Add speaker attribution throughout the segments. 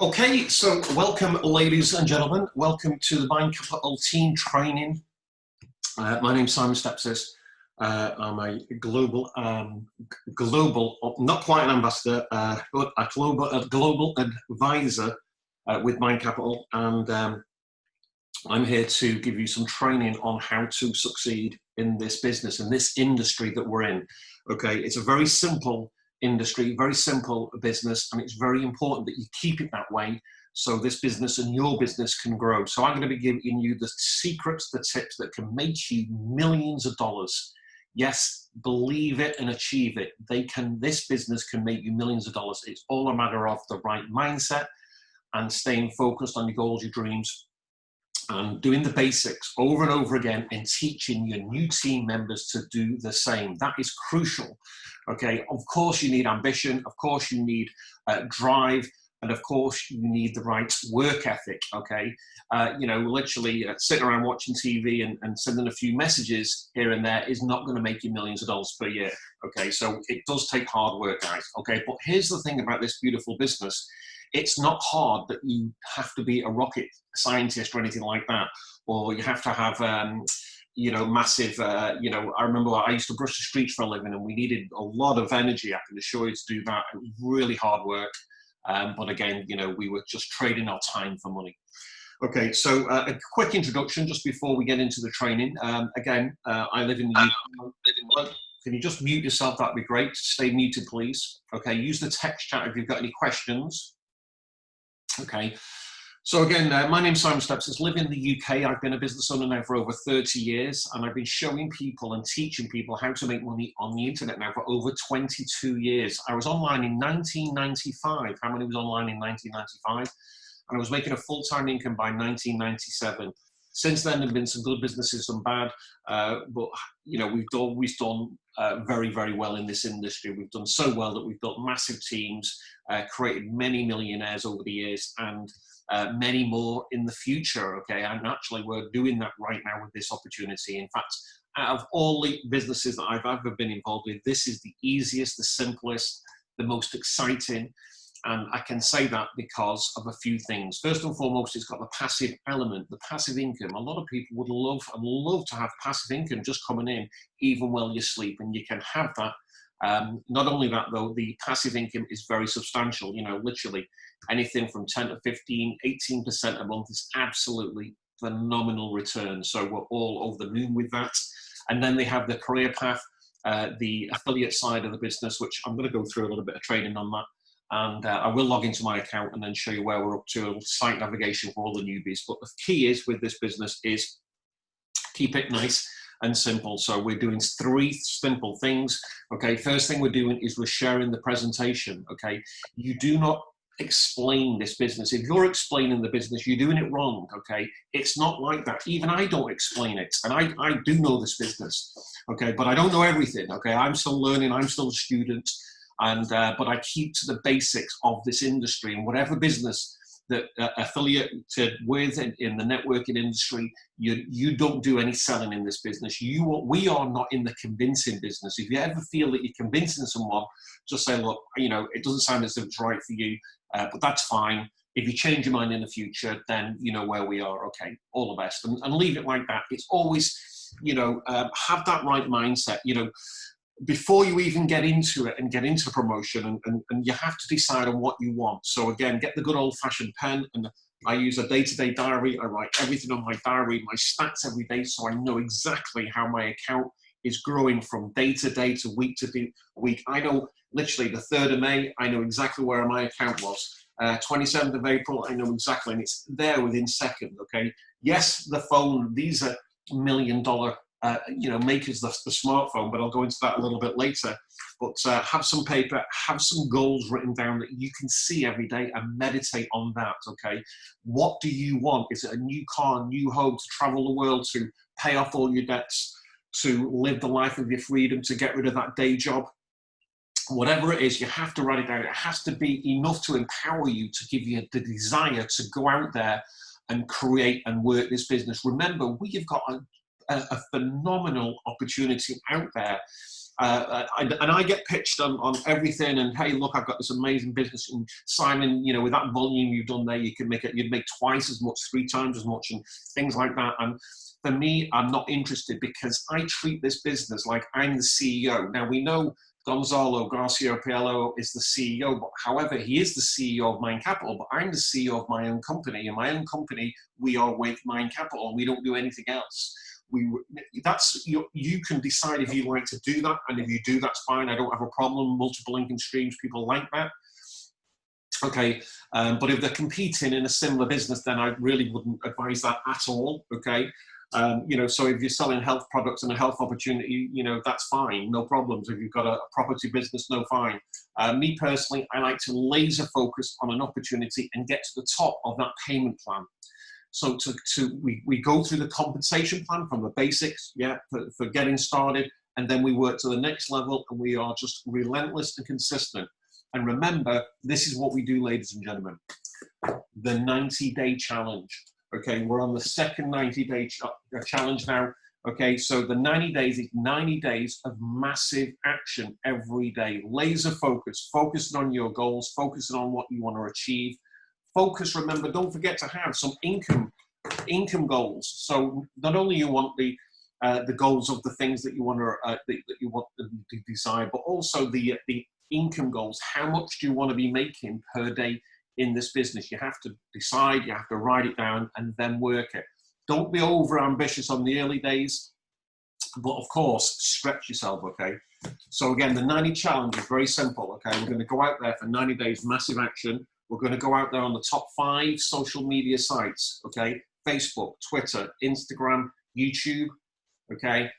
Speaker 1: Okay, so welcome, ladies and gentlemen. Welcome to the MindCAPITAL team training. My name's Simon Stepsys. I'm a global, not quite an ambassador, but a global advisor with MindCAPITAL, and I'm here to give you some training on how to succeed in this business, in this industry that we're in. Okay, it's a very simple industry, very simple business, and it's very important that you keep it that way so this business and your business can grow. So I'm going to be giving you the secrets, the tips that can make you millions of dollars. Yes, believe it and achieve it. This business can make you millions of dollars. It's all a matter of the right mindset and staying focused on your goals, your dreams, and doing the basics over and over again and teaching your new team members to do the same. That is crucial. Okay, of course you need ambition, of course you need drive, and of course you need the right work ethic. Okay, literally sitting around watching TV and sending a few messages here and there is not going to make you millions of dollars per year. Okay, so it does take hard work, guys. Okay, but here's the thing about this beautiful business. It's not hard that you have to be a rocket scientist or anything like that, or you have to have, massive, I remember I used to brush the streets for a living and we needed a lot of energy, I can assure you, to do that. It was really hard work. But again, we were just trading our time for money. Okay, so a quick introduction just before we get into the training. I live in the UK. Can you just mute yourself? That'd be great. Stay muted, please. Okay, use the text chat if you've got any questions. Okay, so again, my name's Simon Stepsys. Live in the UK. I've been a business owner now for over 30 years, and I've been showing people and teaching people how to make money on the internet now for over 22 years. I was online in 1995. How many was online in 1995? And I was making a full-time income by 1997. Since then, there have been some good businesses, some bad, but we've always done very, very well in this industry. We've done so well that we've built massive teams, created many millionaires over the years, and many more in the future. Okay, and actually we're doing that right now with this opportunity. In fact, out of all the businesses that I've ever been involved with, this is the easiest, the simplest, the most exciting. And I can say that because of a few things. First and foremost, it's got the passive element, the passive income. A lot of people would love to have passive income just coming in even while you sleep, and you can have that. Not only that though, the passive income is very substantial. Literally anything from 10 to 15, 18% a month is absolutely phenomenal return. So we're all over the moon with that. And then they have the career path, the affiliate side of the business, which I'm going to go through a little bit of training on that. And I will log into my account and then show you where we're up to, site navigation for all the newbies. But the key is with this business is keep it nice and simple. So we're doing 3 simple things. Okay, first thing we're doing is we're sharing the presentation. Okay, you do not explain this business. If you're explaining the business, you're doing it wrong. Okay, it's not like that. Even I don't explain it, and I do know this business. Okay, but I don't know everything. Okay, I'm still learning. I'm still a student. And but I keep to the basics of this industry, and whatever business that affiliated with in the networking industry, you don't do any selling in this business. We are not in the convincing business. If you ever feel that you're convincing someone, just say, look, it doesn't sound as if it's right for you, but that's fine. If you change your mind in the future, then you know where we are. Okay, all the best, and leave it like that. It's always, have that right mindset. Before you even get into it and get into promotion, and you have to decide on what you want. So again, get the good old-fashioned pen, and I use a day-to-day diary. I write everything on my diary, my stats every day, so I know exactly how my account is growing from day to day to week to week. I know literally the 3rd of May, I know exactly where my account was. 27th of April, I know exactly, and it's there within seconds. Okay, yes, the phone, these are $1 million makers, the smartphone, but I'll go into that a little bit later. But have some paper, have some goals written down that you can see every day, and meditate on that. Okay, what do you want? Is it a new car, a new home, to travel the world, to pay off all your debts, to live the life of your freedom, to get rid of that day job? Whatever it is, you have to write it down. It has to be enough to empower you, to give you the desire to go out there and create and work this business. Remember, we have got a phenomenal opportunity out there and I get pitched on everything, and hey, look, I've got this amazing business, and Simon, you know, with that volume you've done there, you could make it, you'd make twice as much, 3 times as much, and things like that. And for me, I'm not interested, because I treat this business like I'm the CEO. Now, we know Gonzalo Garcia Piello is the CEO, but however, he is the CEO of Mind Capital, but I'm the CEO of my own company. In my own company, we are with Mind Capital, and we don't do anything else. You can decide if you like to do that, and if you do, that's fine. I don't have a problem. Multiple income streams, people like that. Okay, but if they're competing in a similar business, then I really wouldn't advise that at all. Okay. You know, so if you're selling health products and a health opportunity, you know, that's fine, no problems. If you've got a property business, no fine. Me personally, I like to laser focus on an opportunity and get to the top of that payment plan. So we go through the compensation plan from the basics, yeah, for getting started, and then we work to the next level, and we are just relentless and consistent. And remember, this is what we do, ladies and gentlemen, the 90-day challenge. Okay, we're on the second 90-day challenge now. Okay, so the 90 days is 90 days of massive action every day. Laser focus, focusing on your goals, focusing on what you want to achieve. Focus, remember, don't forget to have some income goals. So not only you want the goals of the things that you want to desire, but also the income goals. How much do you want to be making per day in this business? You have to decide, you have to write it down, and then work it. Don't be over ambitious on the early days, but of course, stretch yourself, okay? So again, the 90 challenge is very simple, okay? We're going to go out there for 90 days, massive action. We're going to go out there on the top 5 social media sites, okay? Facebook, Twitter, Instagram, YouTube, okay?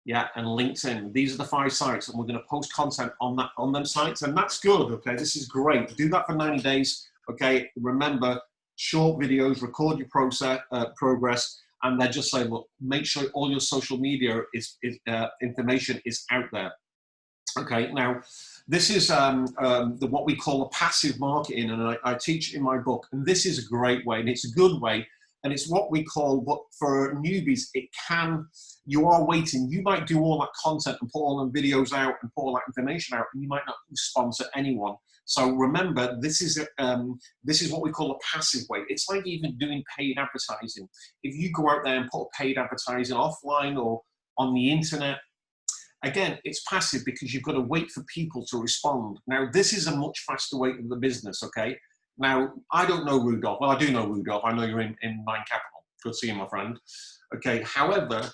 Speaker 1: Yeah, and LinkedIn. These are the 5 sites, and we're going to post content on them sites, and that's good. Okay, this is great. Do that for 90 days. Okay, remember, short videos, record your progress, and then just say, look, make sure all your social media information is out there. Okay, now this is what we call a passive marketing, and I teach in my book, and this is a great way, and it's a good way. And it's what we call, but for newbies, you are waiting. You might do all that content and put all them videos out and put all that information out, and you might not sponsor anyone. So remember, this is what we call a passive way. It's like even doing paid advertising. If you go out there and put paid advertising offline or on the internet, again, it's passive because you've got to wait for people to respond. Now, this is a much faster way of the business, okay? Now, I don't know Rudolph. Well, I do know Rudolph. I know you're in Mind Capital. Good to see you, my friend. Okay, however,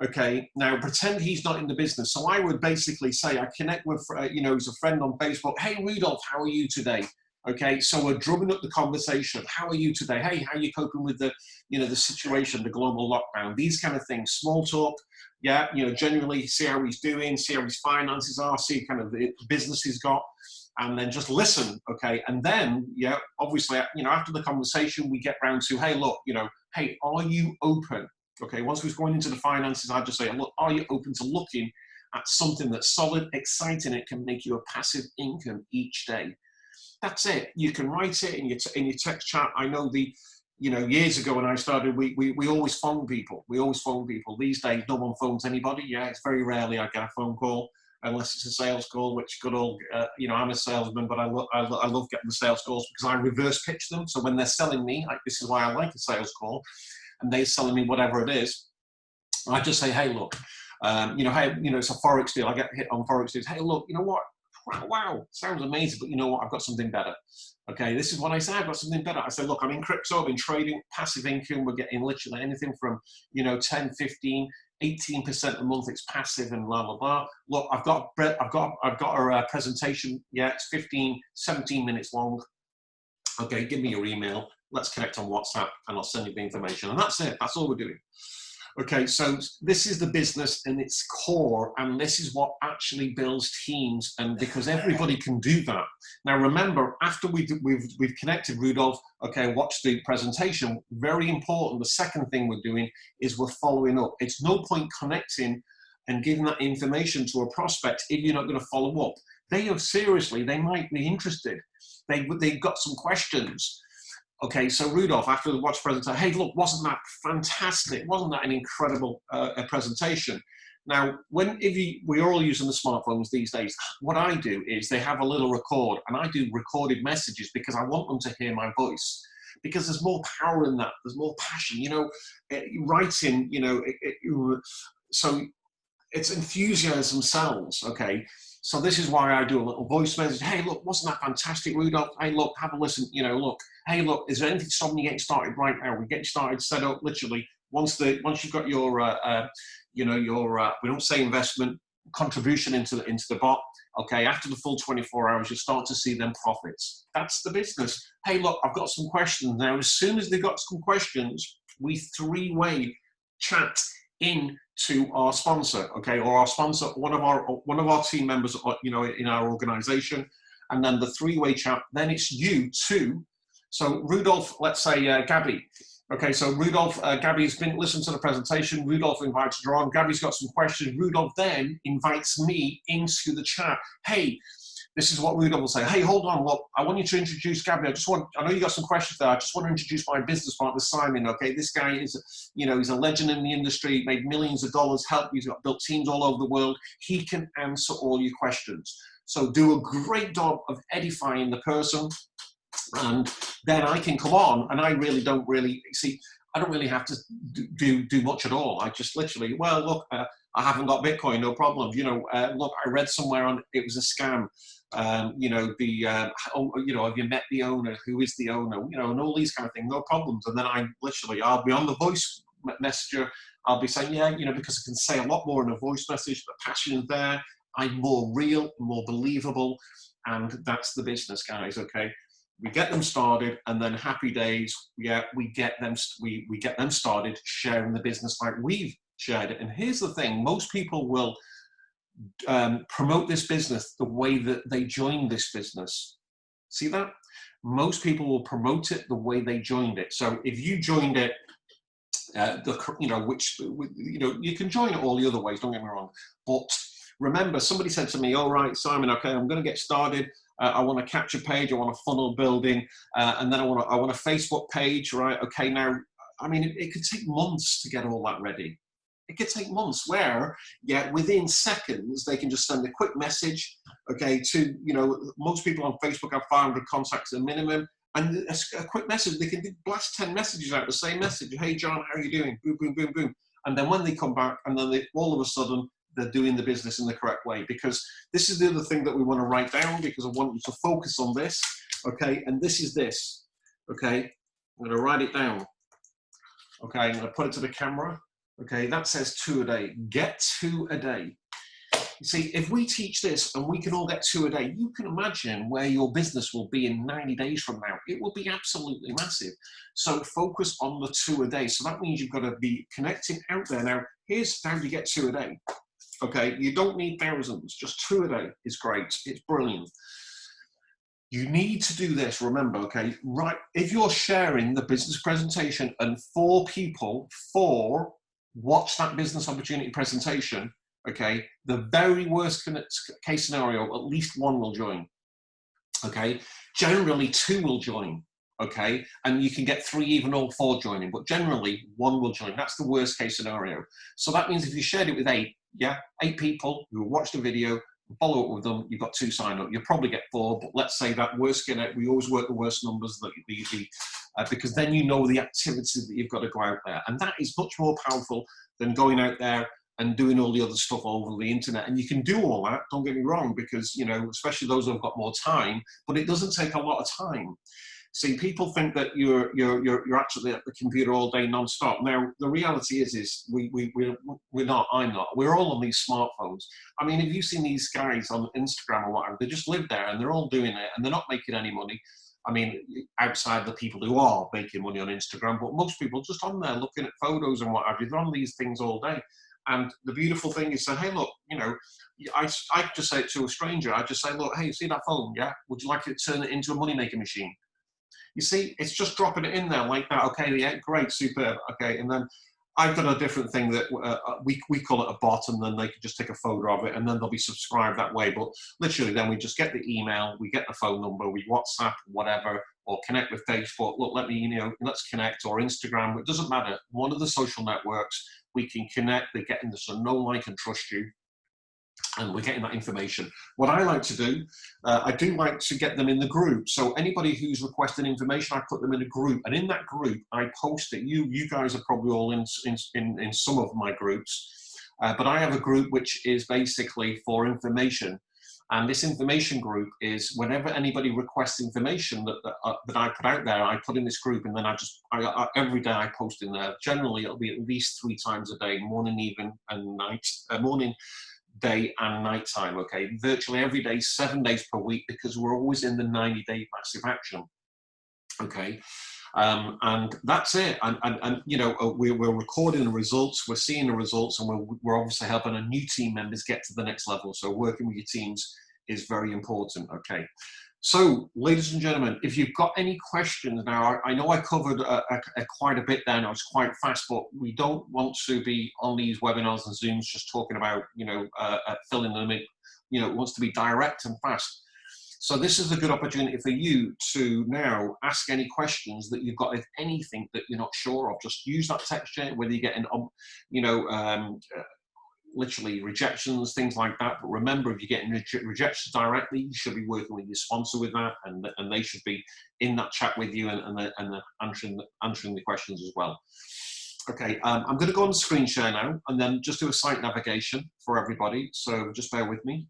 Speaker 1: okay, now pretend he's not in the business. So I would basically say I connect with, you know, he's a friend on Facebook. Hey, Rudolph, how are you today? Okay, so we're drumming up the conversation. How are you today? Hey, how are you coping with the, you know, the situation, the global lockdown? These kind of things, small talk. Yeah, you know, generally see how he's doing, see how his finances are, see kind of the business he's got. And then just listen, okay? And then, yeah, obviously, you know, after the conversation, we get round to, hey, look, you know, hey, are you open? Okay, once we're going into the finances, I just say, look, are you open to looking at something that's solid, exciting, it can make you a passive income each day? That's it. You can write it in your text chat. I know you know, years ago when I started, we always phone people. We always phone people. These days, no one phones anybody. Yeah, it's very rarely I get a phone call, unless it's a sales call, which good old, you know, I'm a salesman, but I love getting the sales calls because I reverse pitch them. So when they're selling me, this is why I like a sales call, and they're selling me whatever it is, I just say, hey, look, you know, hey, you know, it's a Forex deal. I get hit on Forex deals. Hey, look, you know what? Wow, sounds amazing, but you know what? I've got something better. Okay, this is what I say. I've got something better. I say, look, I'm in crypto, I've been trading, passive income. We're getting literally anything from, you know, 10, 15, 18% a month. It's passive and blah, blah, blah. Look, I've got a presentation. Yeah, it's 15, 17 minutes long. Okay, give me your email. Let's connect on WhatsApp and I'll send you the information. And that's it. That's all we're doing. Okay, so this is the business in its core, and this is what actually builds teams, and because everybody can do that. Now remember, after we've connected Rudolph, okay, watch the presentation, very important, the second thing we're doing is we're following up. It's no point connecting and giving that information to a prospect if you're not going to follow up. They might be interested. They've got some questions. Okay, so Rudolph, after the watch presentation, hey, look, wasn't that fantastic? Wasn't that an incredible presentation? Now, we're all using the smartphones these days, what I do is they have a little record, and I do recorded messages because I want them to hear my voice. Because there's more power in that, there's more passion, you know, writing, you know, so it's enthusiasm sells, okay? So this is why I do a little voice message. Hey, look, wasn't that fantastic, Rudolph? Hey, look, have a listen, you know, look. Hey, look, is there anything stopping you getting started right now? We get started, set up, literally. Once you've got your, you know, your, we don't say investment, contribution into the bot, okay, after the full 24 hours, you start to see them profits. That's the business. Hey, look, I've got some questions. Now, as soon as they've got some questions, we three-way chat in to our sponsor, okay, or our sponsor, one of our team members, you know, in our organization, and then the three-way chat. Then it's you too. So Rudolph, let's say Gabby. Okay, so Rudolph, Gabby's been listening to the presentation. Rudolph invites her on. Gabby's got some questions. Rudolph then invites me into the chat. Hey, this is what Rudolph will say. Hey, hold on, look, I want you to introduce Gabby. I know you got some questions there. I just want to introduce my business partner, Simon, okay? This guy is, you know, he's a legend in the industry, made millions of dollars, he's built teams all over the world. He can answer all your questions. So do a great job of edifying the person, and then I can come on, and I really don't have to do much at all. I just literally, well, look, I haven't got Bitcoin, no problem. You know, look, I read somewhere on it was a scam. You know, you know, have you met the owner? Who is the owner? You know, and all these kind of things, no problems. And then I'll be on the voice messenger. I'll be saying, yeah, you know, because I can say a lot more in a voice message. The passion is there. I'm more real, more believable, and that's the business, guys. Okay. We get them started, and then happy days. Yeah, we get them started sharing the business like we've shared it. And here's the thing: most people will promote this business the way that they joined this business. See that? Most people will promote it the way they joined it. So if you joined it, you know, you can join it all the other ways. Don't get me wrong, but remember, somebody said to me, "All right, Simon, okay, I'm going to get started. I want a capture page, I want a funnel building, and then I want a Facebook page, right? Okay, now, I mean, it could take months to get all that ready. It could take months where, yeah, within seconds, they can just send a quick message, okay, to, you know, most people on Facebook have 500 contacts at a minimum, and a quick message, they can blast 10 messages out, the same message. Hey, John, how are you doing? Boom, boom, boom, boom. And then when they come back, and then all of a sudden, they're doing the business in the correct way, because this is the other thing that we want to write down, because I want you to focus on this, okay? And this is this, okay? I'm going to write it down, okay? I'm going to put it to the camera, okay? That says 2 a day. Get 2 a day. You see, if we teach this and we can all get 2 a day, you can imagine where your business will be in 90 days from now. It will be absolutely massive. So focus on the 2 a day. So that means you've got to be connecting out there. Now, here's how you get 2 a day. Okay, you don't need thousands, just 2 a day is great, it's brilliant. You need to do this, remember, okay, right, if you're sharing the business presentation and 4 people watch that business opportunity presentation, okay, the very worst case scenario, at least 1 will join, okay, generally 2 will join. Okay, and you can get 3, even all 4 joining, but generally 1 will join. That's the worst case scenario. So that means if you shared it with 8, yeah, 8 people who watch the video, follow up with them, you've got 2 sign up. You'll probably get 4, but let's say that worst case, we always work the worst numbers because then you know the activities that you've got to go out there, and that is much more powerful than going out there and doing all the other stuff over the internet. And you can do all that, don't get me wrong, because, you know, especially those who have got more time, but it doesn't take a lot of time. See, people think that you're actually at the computer all day non-stop. Now, the reality is we're not, I'm not. We're all on these smartphones. I mean, have you seen these guys on Instagram or whatever? They just live there and they're all doing it and they're not making any money. I mean, outside the people who are making money on Instagram, but most people are just on there looking at photos and what have you. They're on these things all day. And the beautiful thing is, say, hey, look, you know, I just say it to a stranger. I just say, look, hey, see that phone? Yeah. Would you like to turn it into a money-making machine? You see, it's just dropping it in there like that. Okay, yeah, great, superb. Okay, and then I've got a different thing that we call it a bot, and then they can just take a photo of it, and then they'll be subscribed that way. But literally, then we just get the email, we get the phone number, we WhatsApp, whatever, or connect with Facebook. Look, let me, you know, let's connect, or Instagram. It doesn't matter. One of the social networks, we can connect. They're getting this, so know, like, and trust you. And we're getting that information. What I like to do, I do like to get them in the group. So anybody who's requesting information, I put them in a group. And in that group, I post it. You guys are probably all in some of my groups. But I have a group which is basically for information. And this information group is whenever anybody requests information that I put out there, I put in this group, and then every day I post in there. Generally, it'll be at least 3 times a day, morning, evening, and night. Morning, day, and night time. Okay, virtually every day, 7 days per week, because we're always in the 90-day massive action. Okay. And that's it. And you know, we're recording the results, we're seeing the results, and we're obviously helping our new team members get to the next level. So working with your teams is very important. Okay. So, ladies and gentlemen, if you've got any questions now, I know I covered quite a bit there, and I was quite fast, but we don't want to be on these webinars and Zooms just talking about, you know, filling them in. You know, it wants to be direct and fast. So this is a good opportunity for you to now ask any questions that you've got. If anything that you're not sure of, just use that text chat, whether you get an, you know, literally rejections, things like that. But remember, if you're getting rejections directly, you should be working with your sponsor with that, and they should be in that chat with you and answering the questions as well. Okay, I'm going to go on screen share now, and then just do a site navigation for everybody. So just bear with me.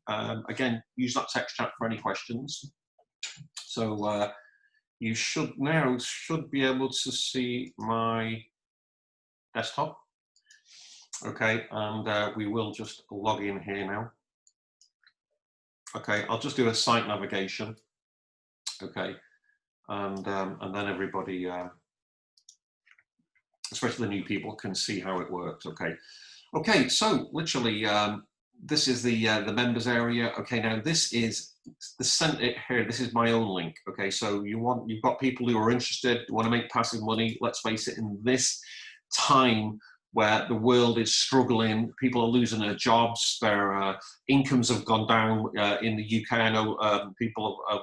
Speaker 1: Again, use that text chat for any questions. So you should be able to see my desktop. Okay, and we will just log in here now. Okay, I'll just do a site navigation. Okay, and then everybody, especially the new people, can see how it works. Okay, okay. So literally, this is the members area. Okay, now this is the center here. This is my own link. Okay, so you've got people who are interested, want to make passive money. Let's face it, in this time where the world is struggling, people are losing their jobs, their incomes have gone down. In the UK, I know people have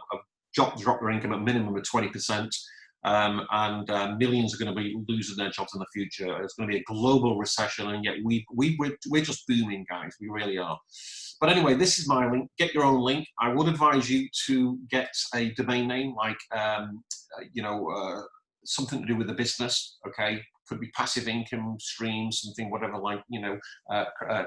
Speaker 1: dropped their income at a minimum of 20%, and millions are going to be losing their jobs in the future. It's going to be a global recession, and yet we're just booming, guys. We really are. But anyway, this is my link. Get your own link. I would advise you to get a domain name, like you know, something to do with the business. Okay. Could be passive income streams, something, whatever, like, you know,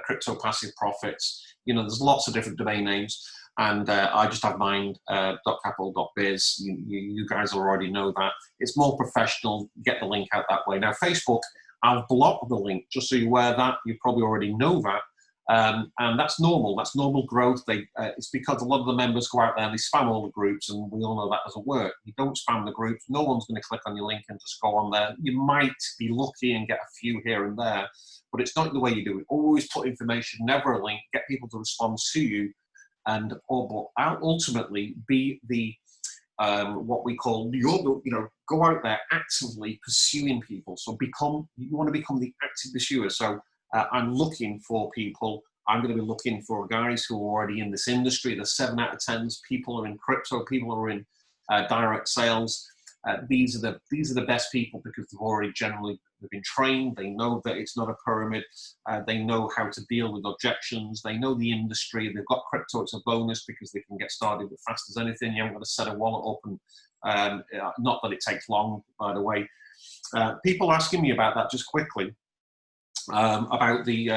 Speaker 1: crypto passive profits. You know, there's lots of different domain names, and I just have mind.capital.biz. You guys already know that. It's more professional. Get the link out that way. Now, Facebook, I've blocked the link, just so you're aware that. You probably already know that. And that's normal. That's normal growth. It's because a lot of the members go out there and they spam all the groups, and we all know that doesn't work. You don't spam the groups. No one's going to click on your link and just go on there. You might be lucky and get a few here and there, but it's not the way you do it. Always put information, never a link. Get people to respond to you, and ultimately be the what we call, you know, go out there actively pursuing people. So you want to become the active pursuer. So I'm looking for people. I'm going to be looking for guys who are already in this industry. The 7 out of 10s. People are in crypto. People are in direct sales. These are the best people, because they've been trained. They know that it's not a pyramid. They know how to deal with objections. They know the industry. They've got crypto. It's a bonus because they can get started as fast as anything. You haven't got to set a wallet up, and not that it takes long, by the way. People asking me about that just quickly. About the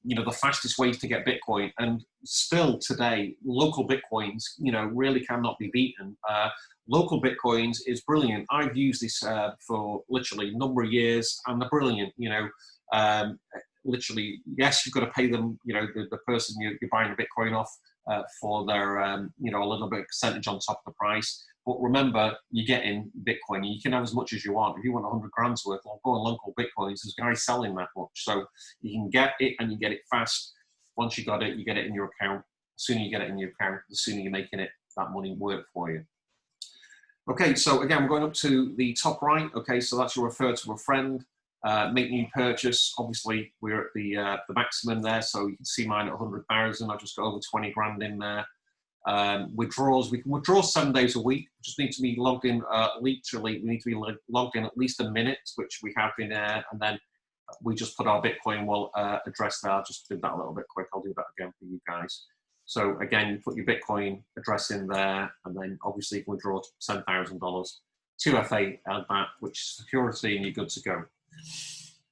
Speaker 1: you know, the fastest ways to get Bitcoin, and still today local Bitcoins, you know, really cannot be beaten. Local Bitcoins is brilliant. I've used this for literally a number of years, and they're brilliant. You know, literally, yes, you've got to pay them, you know, the person you're buying the Bitcoin off for their you know, a little bit of percentage on top of the price. But remember, you're getting Bitcoin. You can have as much as you want. If you want 100 grand's worth, well, go on local Bitcoins. There's guys selling that much. So you can get it, and you get it fast. Once you got it, you get it in your account. The sooner you get it in your account, the sooner you're making that money work for you. Okay, so again, we're going up to the top right. Okay, so that's your refer to a friend. Make new purchase. Obviously, we're at the maximum there, so you can see mine at 100,000. I'll just go over 20 grand in there. withdrawals. We can withdraw 7 days a week. We just need to be logged in, literally, we need to be logged in at least a minute, which we have been there, and then we just put our Bitcoin address there. I'll just do that a little bit quick. I'll do that again for you guys. So again, you put your Bitcoin address in there, and then obviously you can withdraw $10,000, 2FA add that, which is security, and you're good to go.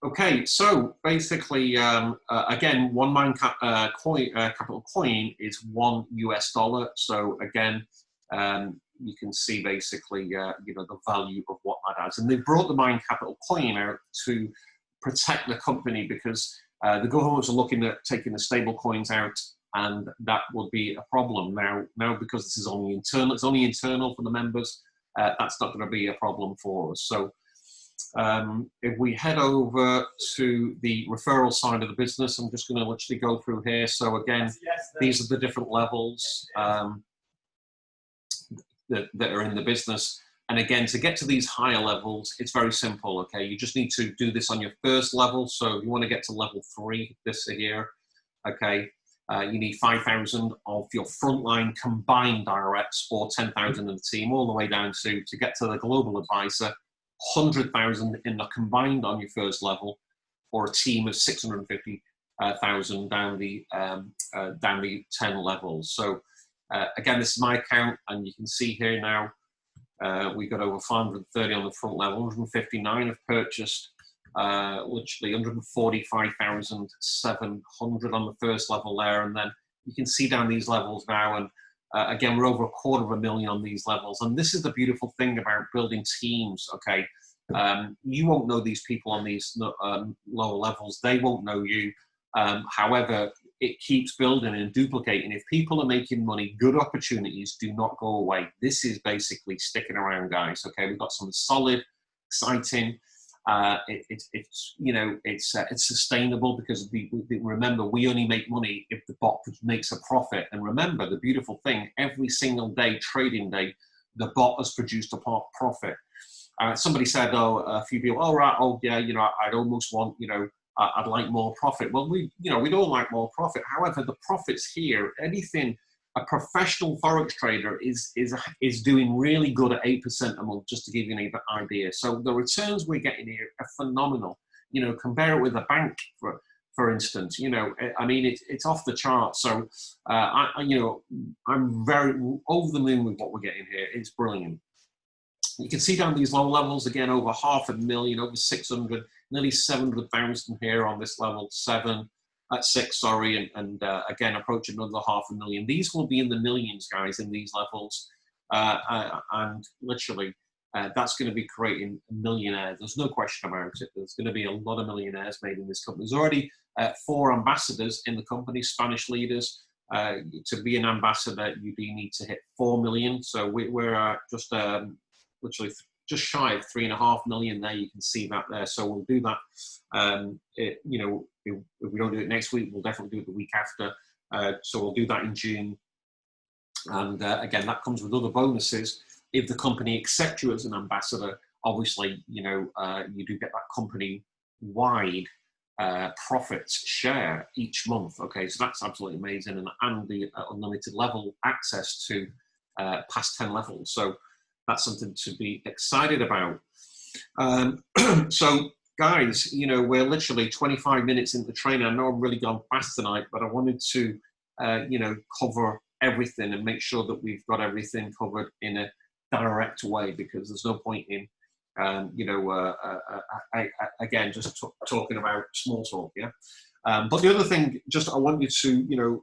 Speaker 1: Okay, so basically, again, one MindCapital coin is $1 US. So again, you can see basically, you know, the value of what that adds. And they brought the MindCapital coin out to protect the company, because the governments are looking at taking the stable coins out, and that would be a problem. Now because this is only internal, it's only internal for the members, that's not going to be a problem for us. So if we head over to the referral side of the business, I'm just going to literally go through here. So again, these are the different levels that are in the business. And again, to get to these higher levels, it's very simple, okay? You just need to do this on your first level. So if you want to get to level 3, this here, okay, you need 5,000 of your frontline combined directs, or 10,000 in the team, all the way down to get to the global advisor, 100,000 in the combined on your first level, or a team of 650,000 down the 10 levels. So again, this is my account, and you can see here now, we got over 530 on the front level, 159 have purchased, literally 145,700 on the first level there, and then you can see down these levels now, and again, we're over $250,000 on these levels. And this is the beautiful thing about building teams, okay? You won't know these people on these lower levels. They won't know you. However, it keeps building and duplicating. If people are making money, good opportunities do not go away. This is basically sticking around, guys, okay? We've got some solid, exciting, you know, it's sustainable, because remember, we only make money if the bot makes a profit. And remember, the beautiful thing, every single day, trading day, the bot has produced a profit. Somebody said, a few people, yeah, you know, I'd almost want, you know, I'd like more profit. Well, we'd all like more profit. However, the profits here, anything, a professional Forex trader is doing really good at 8% a month, just to give you an idea. So the returns we're getting here are phenomenal. You know, compare it with a bank, for instance. You know, I mean, it's off the chart. So, you know, I'm very over the moon with what we're getting here. It's brilliant. You can see down these low levels, again, over 500,000, over 600, nearly 700,000 here on this level 6, sorry, and again, approaching another 500,000. These will be in the millions, guys, in these levels, and literally, that's going to be creating millionaires. There's no question about it. There's going to be a lot of millionaires made in this company. There's already 4 ambassadors in the company, Spanish leaders. To be an ambassador, you do need to hit 4 million. So we're just literally just shy of 3.5 million there. You can see that there. So we'll do that. You know, if we don't do it next week, we'll definitely do it the week after. So we'll do that in June. And again, that comes with other bonuses. If the company accepts you as an ambassador, obviously, you know, you do get that company-wide profits share each month. Okay, so that's absolutely amazing, and the unlimited level access to past 10 levels. So that's something to be excited about. So guys, you know, we're literally 25 minutes into training. I know I've really gone fast tonight, but I wanted to, you know, cover everything and make sure that we've got everything covered in a direct way, because there's no point in, you know, again, just talking about small talk, yeah? But the other thing, just I want you to, you know,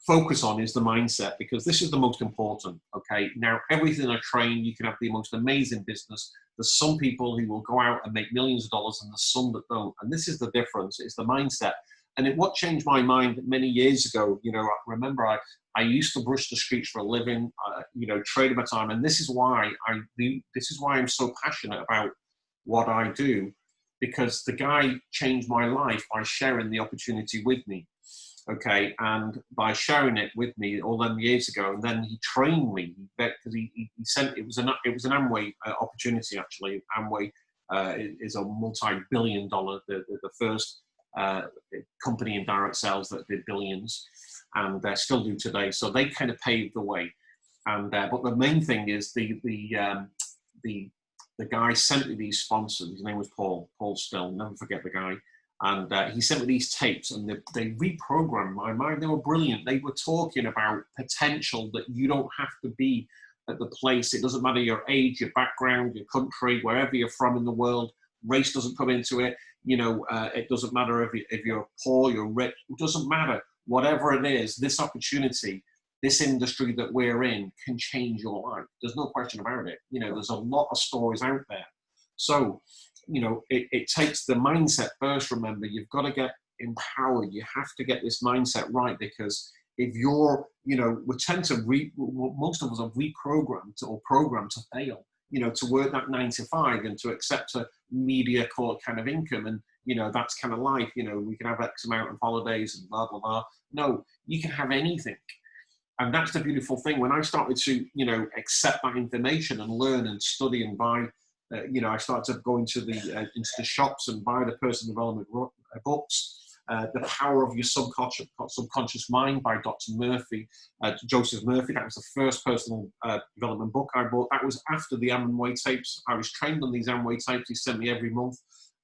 Speaker 1: focus on is the mindset, because this is the most important, okay? Now, everything I train, you can have the most amazing business. There's some people who will go out and make millions of dollars, and there's some that don't. And this is the difference, it's the mindset. And what changed my mind many years ago, you know, I remember I used to brush the streets for a living, you know, trade my time. And this is why I'm so passionate about what I do, because the guy changed my life by sharing the opportunity with me. Okay, and by sharing it with me all them years ago, and then he trained me, because he sent, it was an Amway opportunity, actually. Amway is a multi-billion-dollar, the first company in direct sales that did billions, and still do today. So they kind of paved the way. And but the main thing is the guy sent me these sponsors. His name was Paul Still. Never forget the guy. And he sent me these tapes, and they reprogrammed my mind. They were brilliant. They were talking about potential, that you don't have to be at the place. It doesn't matter your age, your background, your country, wherever you're from in the world. Race doesn't come into it. You know, it doesn't matter if you're poor, you're rich. It doesn't matter. Whatever it is, this opportunity, this industry that we're in can change your life. There's no question about it. You know, there's a lot of stories out there. So, you know, it takes the mindset first. Remember, you've got to get empowered. You have to get this mindset right, because if you're, you know, we tend to most of us are reprogrammed or programmed to fail, you know, to work that 9 to 5 and to accept a media core kind of income. And, you know, that's kind of life. You know, we can have X amount of holidays and blah, blah, blah. No, you can have anything. And that's the beautiful thing. When I started to, you know, accept that information and learn and study and buy, you know, I started to go into the shops and buy the personal development books. The Power of Your Subconscious Mind by Dr. Murphy, Joseph Murphy. That was the first personal development book I bought. That was after the Amway tapes. I was trained on these Amway tapes. He sent me every month.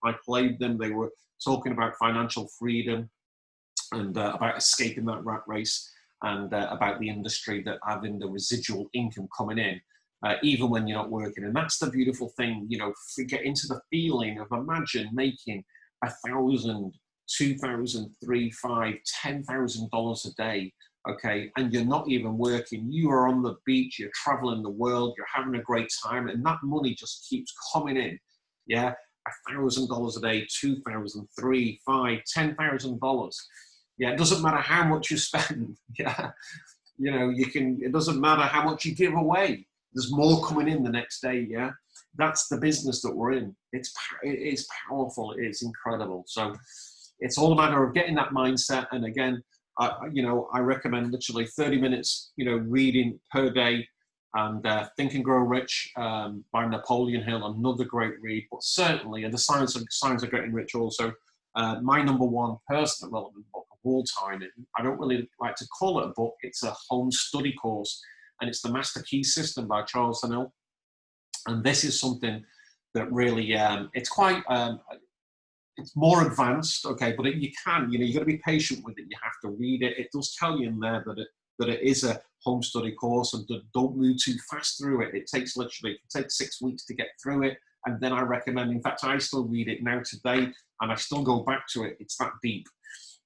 Speaker 1: I played them. They were talking about financial freedom and about escaping that rat race, and about the industry that having the residual income coming in, even when you're not working. And that's the beautiful thing, you know, get into the feeling of, imagine making $1,000, $2,000, $3,000, $5,000, $10,000 a day, okay? And you're not even working. You are on the beach, you're traveling the world, you're having a great time, and that money just keeps coming in, yeah? $1,000 a day, $2,000, $3,000, $5,000, $10,000. Yeah, it doesn't matter how much you spend. Yeah, you know, it doesn't matter how much you give away. There's more coming in the next day. Yeah, that's the business that we're in. It's powerful. It's incredible. So it's all a matter of getting that mindset. And again, you know, I recommend literally 30 minutes, you know, reading per day. And Think and Grow Rich by Napoleon Hill, another great read. But certainly, and the Science of Getting Rich also, my #1 personal development book of all time. I don't really like to call it a book. It's a home study course, and it's the Master Key System by Charles Haanel. And this is something that really, it's quite, it's more advanced, okay, but you know, you've got to be patient with it. You have to read it. It does tell you in there that it is a home study course, and don't move too fast through it. It takes 6 weeks to get through it. And then I recommend, in fact, I still read it now today, and I still go back to it. It's that deep.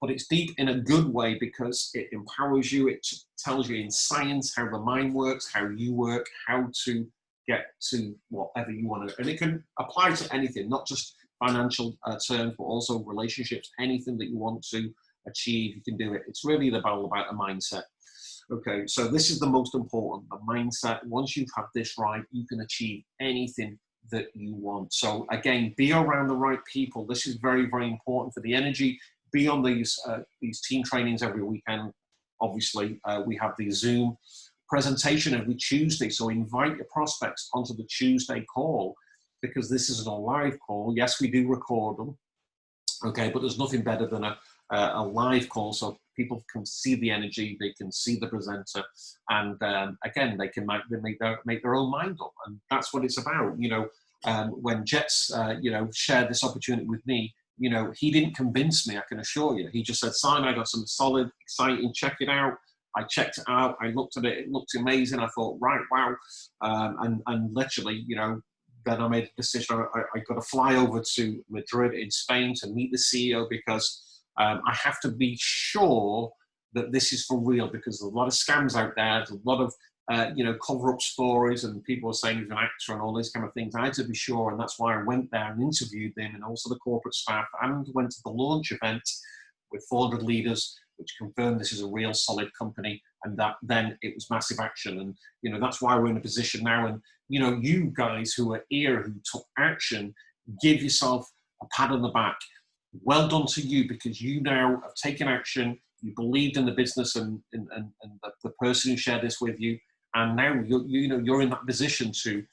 Speaker 1: But it's deep in a good way, because it empowers you. It tells you in science how the mind works, how you work, how to get to whatever you want to. And it can apply to anything, not just financial terms, but also relationships. Anything that you want to achieve, you can do it. It's really all about a mindset. Okay, so this is the most important, the mindset. Once you have this right, you can achieve anything that you want. So again, be around the right people. This is very, very important for the energy. Be on these team trainings every weekend. Obviously, we have the Zoom presentation every Tuesday. So invite your prospects onto the Tuesday call, because this isn't a live call. Yes, we do record them. Okay, but there's nothing better than a live call, so people can see the energy, they can see the presenter, and again, they can make their own mind up, and that's what it's about. You know, when Jets, you know, shared this opportunity with me, you know, he didn't convince me, I can assure you. He just said, Simon, I got some solid, exciting, check it out. I checked it out, I looked at it looked amazing. I thought, right, wow, and literally, you know, then I made a decision. I got to fly over to Madrid in Spain to meet the CEO, because I have to be sure that this is for real, because there's a lot of scams out there. There's a lot of, you know, cover-up stories, and people are saying he's an actor and all these kind of things. I had to be sure, and that's why I went there and interviewed them, and also the corporate staff, and went to the launch event with 400 leaders, which confirmed this is a real solid company, and that then it was massive action. And, you know, that's why we're in a position now. And, you know, you guys who are here, who took action, give yourself a pat on the back. Well done to you, because you now have taken action. You believed in the business and the person who shared this with you. And now you're in that position to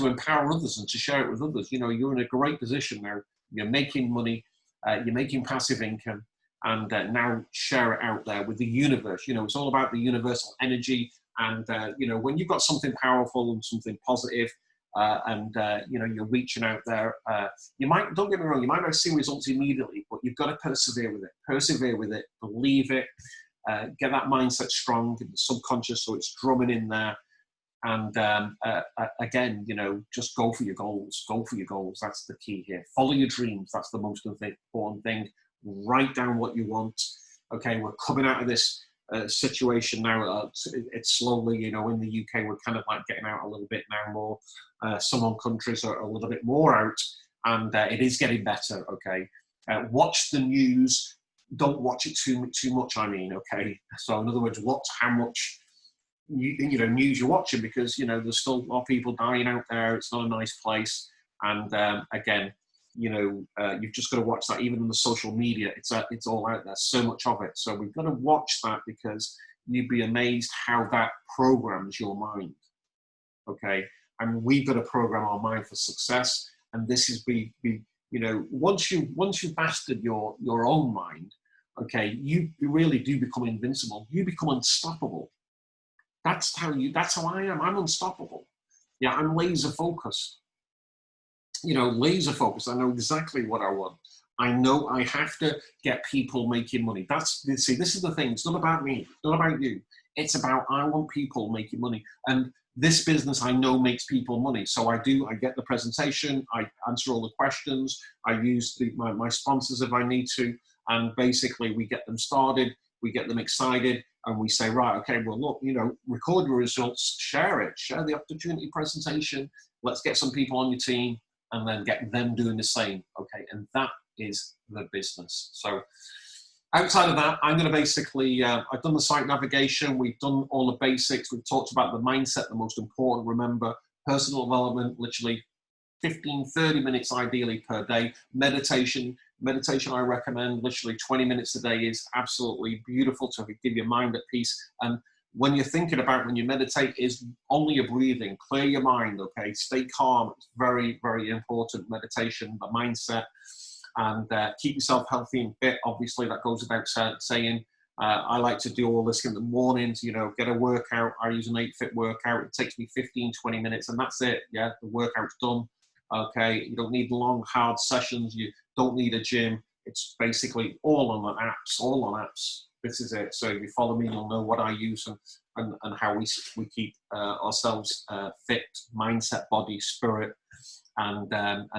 Speaker 1: empower others and to share it with others. You know, you're in a great position now. You're making money. You're making passive income. and now share it out there with the universe. You know, it's all about the universal energy. And, you know, when you've got something powerful and something positive, you know, you're reaching out there, you might, don't get me wrong, you might not see results immediately, but you've got to persevere with it, believe it, get that mindset strong in the subconscious so it's drumming in there. And again, you know, just go for your goals. That's the key here. Follow your dreams. That's the most important thing. Write down what you want. Okay, we're coming out of this situation now. It's slowly, you know, in the UK, we're kind of like getting out a little bit now more. Some countries are a little bit more out, and it is getting better. Okay, watch the news. Don't watch it too much. I mean, okay. So in other words, watch how much you know news you're watching, because you know there's still a lot of people dying out there. It's not a nice place. And again, you know, you've just got to watch that. Even on the social media, it's all out there, so much of it. So we've got to watch that, because you'd be amazed how that programs your mind. Okay, and we've got to program our mind for success. And this is you know, once you've mastered your own mind, okay, you really do become invincible. You become unstoppable. That's how I am. I'm unstoppable. Yeah, I'm laser focused. You know, laser focused. I know exactly what I want. I know I have to get people making money. See, this is the thing. It's not about me. It's not about you. It's about, I want people making money. And this business, I know, makes people money. So I get the presentation. I answer all the questions. I use my sponsors if I need to. And basically we get them started. We get them excited, and we say, right, okay, well, look, you know, record your results, share the opportunity presentation. Let's get some people on your team, and then get them doing the same. Okay, and that is the business. So outside of that, I'm going to basically, I've done the site navigation. We've done all the basics. We've talked about the mindset, the most important. Remember, personal development, literally 15, 30 minutes ideally per day. Meditation I recommend, literally 20 minutes a day is absolutely beautiful to give your mind at peace. And when you're thinking about, when you meditate, is only your breathing. Clear your mind, okay? Stay calm. It's very, very important. Meditation, the mindset, and keep yourself healthy and fit. Obviously, that goes without saying. I like to do all this in the mornings, you know, get a workout. I use an 8-fit workout. It takes me 15, 20 minutes, and that's it. Yeah, the workout's done. Okay, you don't need long, hard sessions. You don't need a gym. It's basically all on apps, This is it. So if you follow me, you'll know what I use and how we keep ourselves fit, mindset, body, spirit. And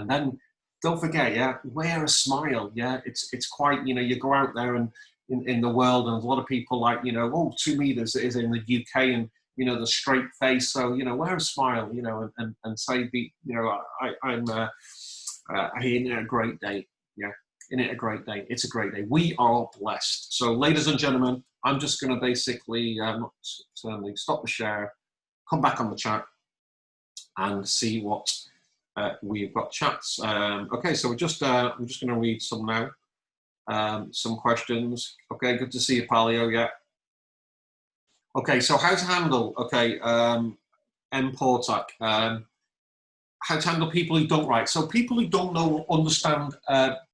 Speaker 1: then don't forget, yeah, wear a smile. Yeah, it's quite, you know, you go out there and in the world, and a lot of people like, you know, oh, 2 meters is in the UK, and you know, the straight face. So, you know, wear a smile, you know, and say, you know, I'm in a great day. Yeah, in it a great day. It's a great day. We are blessed. So, ladies and gentlemen, I'm just going to basically stop the share, come back on the chat, and see what we've got chats. Okay, so I'm just going to read some now. Some questions. Okay, good to see you, Palio. Yeah. Okay, so how to handle, okay, Portak, how to handle people who don't write. So people who don't understand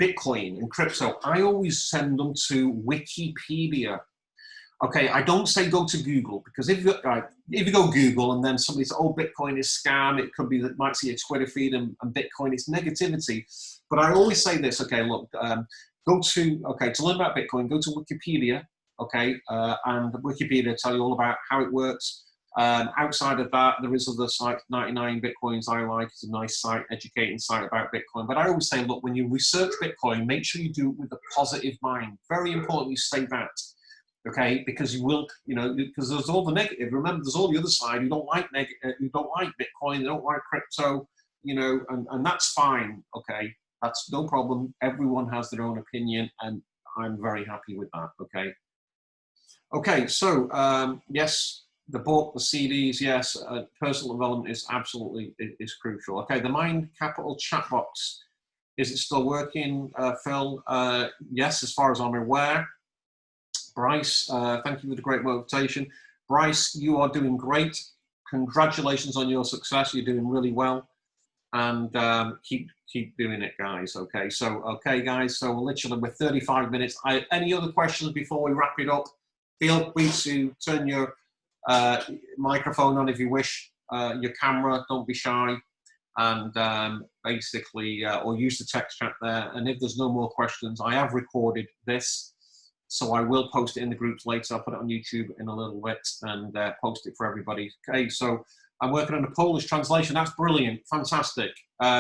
Speaker 1: Bitcoin and crypto, I always send them to Wikipedia. Okay, I don't say go to Google, because if you go Google and then somebody says, oh, Bitcoin is scam, it could be that might see a Twitter feed and Bitcoin is negativity. But I always say this, okay, look, to learn about Bitcoin, go to Wikipedia. Okay, and Wikipedia tell you all about how it works. Outside of that, there is other sites. 99 Bitcoins I like. It's a nice site, educating site about Bitcoin. But I always say, look, when you research Bitcoin, make sure you do it with a positive mind. Very important you say that, okay? Because you will, you know, because there's all the negative. Remember, there's all the other side who don't like who don't like Bitcoin, they don't like crypto, you know, and that's fine, okay? That's no problem. Everyone has their own opinion, and I'm very happy with that, okay? Okay, so yes, the book, the CDs, yes, personal development is absolutely is crucial. Okay, the Mind Capital chat box, is it still working, Phil? Yes, as far as I'm aware. Bryce, thank you for the great motivation. Bryce, you are doing great. Congratulations on your success. You're doing really well. and keep doing it, guys. Okay, so okay, guys. So literally, we're 35 minutes. Any other questions before we wrap it up? Feel free to turn your microphone on if you wish. Your camera. Don't be shy. And basically, or use the text chat there. And if there's no more questions, I have recorded this, so I will post it in the groups later. I'll put it on YouTube in a little bit and post it for everybody. Okay, so I'm working on a Polish translation. That's brilliant, fantastic,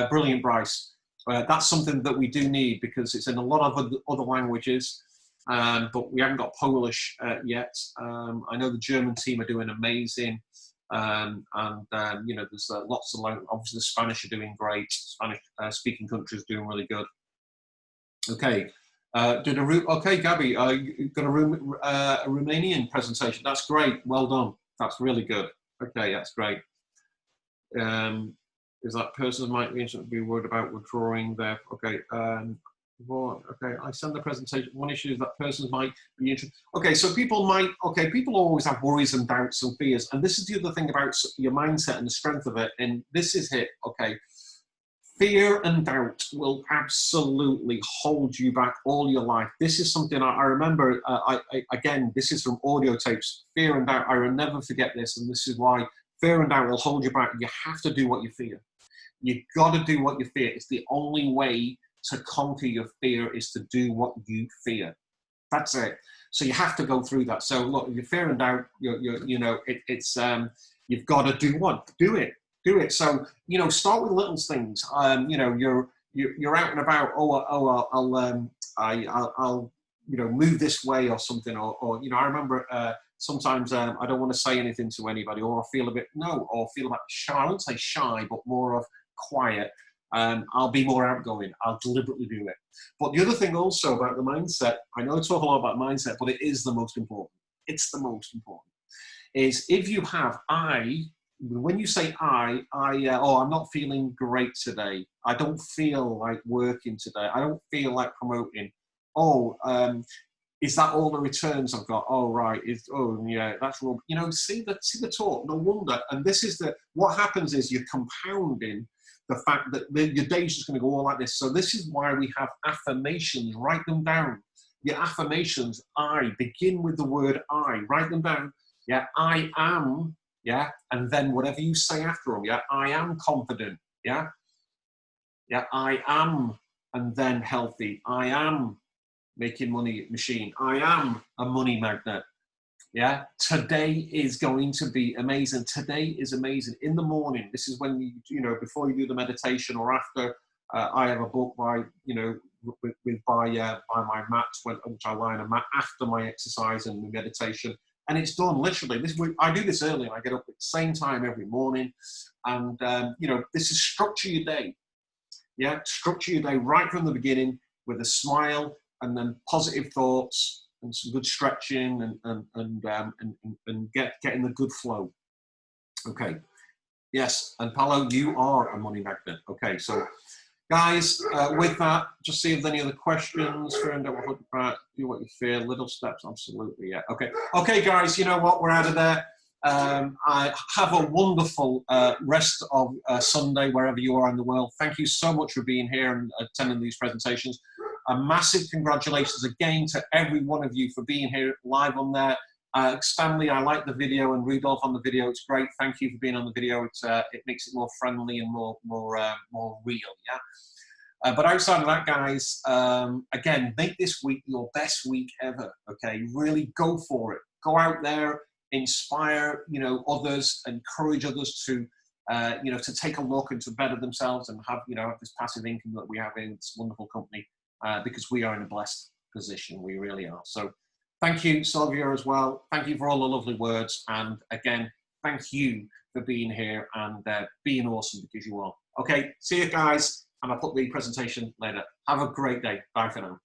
Speaker 1: brilliant, Bryce. That's something that we do need because it's in a lot of other languages, but we haven't got Polish yet. I know the German team are doing amazing. You know, there's lots of language. Obviously, the Spanish are doing great. Spanish speaking countries are doing really good. Okay, okay, Gabby, you got a Romanian presentation. That's great. Well done. That's really good. Okay, that's great. Is that person might be worried about withdrawing their? Okay. Okay, I send the presentation. One issue is that persons might be interested. Okay, so people always have worries and doubts and fears. And this is the other thing about your mindset and the strength of it. And this is it, okay. Fear and doubt will absolutely hold you back all your life. This is something I remember, again, this is from audio tapes. Fear and doubt, I will never forget this. And this is why fear and doubt will hold you back. You have to do what you fear. You've got to do what you fear. It's the only way to conquer your fear is to do what you fear. That's it. So you have to go through that. So look, your fear and doubt, you know, you've got to do what? Do it. Do it. So, you know, start with little things. You know, you're out and about. I'll you know, move this way or something. Or you know, I remember sometimes I don't want to say anything to anybody, or I feel a bit feel a bit shy. I wouldn't say shy, but more of quiet. I'll be more outgoing. I'll deliberately do it. But the other thing also about the mindset, I know I talk a lot about mindset, but it is the most important. It's the most important. Is if you have when you say I'm not feeling great today. I don't feel like working today. I don't feel like promoting. Is that all the returns I've got? Oh, right. Yeah, that's wrong. You know, see the talk. No wonder. And this is what happens is you're compounding the fact that your day's just going to go all like this. So this is why we have affirmations. Write them down. Your affirmations, begin with the word I. Write them down. Yeah, I am. Yeah, and then whatever you say after them. Yeah, I am confident. Yeah, yeah, I am, and then healthy. I am making money machine. I am a money magnet. Yeah, today is going to be amazing. Today is amazing. In the morning, this is when you know, before you do the meditation or after. I have a book by, you know, by my mat, which I lie on a mat after my exercise and the meditation, and it's done literally. I do this early, and I get up at the same time every morning, and you know, this is structure your day. Yeah, structure your day right from the beginning with a smile, and then positive thoughts and some good stretching and get in the good flow. Okay. Yes, and Paolo, you are a money magnet. Okay, so guys, with that, just see if there's any other questions. Do what you fear, little steps, absolutely, yeah. Okay, guys, you know what? We're out of there. I have a wonderful rest of Sunday, wherever you are in the world. Thank you so much for being here and attending these presentations. A massive congratulations again to every one of you for being here live on there. Stanley, I like the video, and Rudolph on the video. It's great. Thank you for being on the video. It makes it more friendly and more real. Yeah. But outside of that, guys, again, make this week your best week ever. Okay, really go for it. Go out there, inspire, you know, others, encourage others to, you know, to take a look and to better themselves and have, you know, this passive income that we have in this wonderful company, because we are in a blessed position. We really are. So. Thank you, Sylvia, as well. Thank you for all the lovely words. And again, thank you for being here and being awesome, because you are. Okay, see you guys. And I'll put the presentation later. Have a great day. Bye for now.